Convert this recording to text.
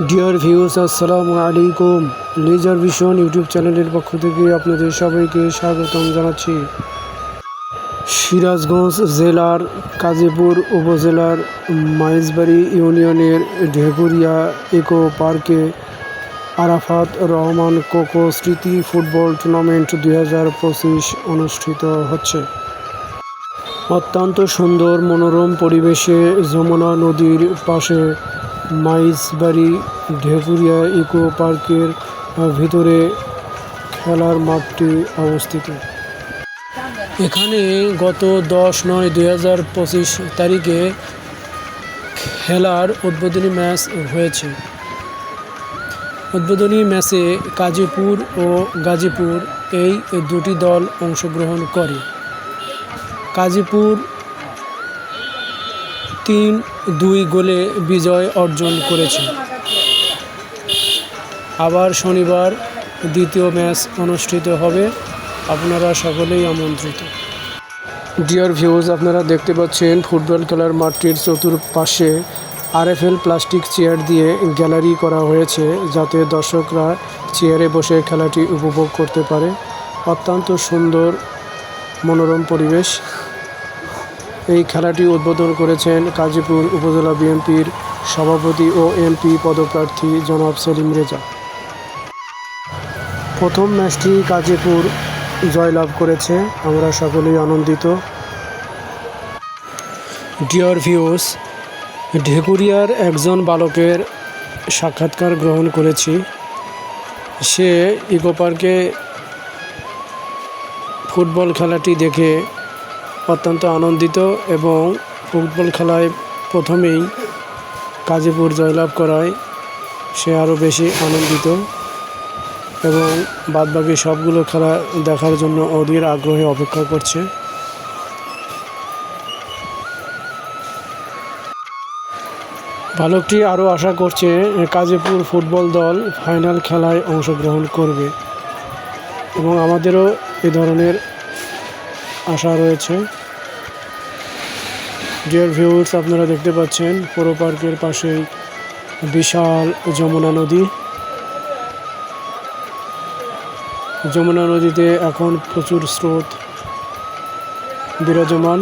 Dear viewers, আসসালামু আলাইকুম। Laser vision YouTube চ্যানেলের পক্ষ থেকে আপনাদের সবাইকে স্বাগতম জানাচ্ছি। সিরাজগঞ্জ জেলার কাজীপুর উপজেলার মাইজবাড়ি ইউনিয়নের ঢেকুরিয়া ইকো পার্কে আরাফাত রহমান কোকো স্মৃতি ফুটবল টুর্নামেন্ট 2025 অনুষ্ঠিত হচ্ছে। অত্যন্ত সুন্দর মনোরম পরিবেশে যমুনা নদীর পাশে মাইজবাড়ি ঢেকুরিয়া ইকো পার্কের ভিতরে খেলার মাঠটি অবস্থিত। এখানে গত 10/9/2025 তারিখে খেলার উদ্বোধনী ম্যাচ হয়েছে। উদ্বোধনী ম্যাচে কাজীপুর ও গাজীপুর এই দুটি দল অংশগ্রহণ করে। কাজীপুর 3-2 গোলে বিজয় অর্জন করেছে। আবার শনিবার দ্বিতীয় ম্যাচ অনুষ্ঠিত হবে, আপনারা সকলেই আমন্ত্রিত। ডিয়ার ভিউয়ার্স, আপনারা দেখতে পাচ্ছেন ফুটবল খেলার মাঠটির চতুর্পাশে আরএফএল প্লাস্টিক চেয়ার দিয়ে গ্যালারি করা হয়েছে, যাতে দর্শকরা চেয়ারে বসে খেলাটি উপভোগ করতে পারে। অত্যন্ত সুন্দর মনোরম পরিবেশ। এই খেলাটি উদ্বোধন করেছেন কাজীপুর উপজেলা বিএনপির সভাপতি ও এমপি পদপ্রার্থী জনাব সেলিম রেজা। প্রথম ম্যাচটি কাজীপুর জয়লাভ করেছে, আমরা সকলেই আনন্দিত। ডিয়ার ভিউয়ার্স, ঢেকুরিয়ার একজন বালকের সাক্ষাৎকার গ্রহণ করেছি। সে ইকো পার্কে ফুটবল খেলাটি দেখে অত্যন্ত আনন্দিত এবং ফুটবল খেলায় প্রথমেই কাজীপুর জয়লাভ করায় সে আরও বেশি আনন্দিত এবং বাদবাকি সবগুলো খেলা দেখার জন্য অধীর আগ্রহে অপেক্ষা করছে। বালকটি আরও আশা করছে কাজীপুর ফুটবল দল ফাইনাল খেলায় অংশগ্রহণ করবে এবং আমাদেরও এ ধরনের আশা রয়েছে। ডিয়ার ভিউয়ার্স, আপনারা দেখতে পাচ্ছেন পুরো পার্কের পাশেই বিশাল যমুনা নদী। যমুনা নদীতে এখন প্রচুর স্রোত বিরাজমান।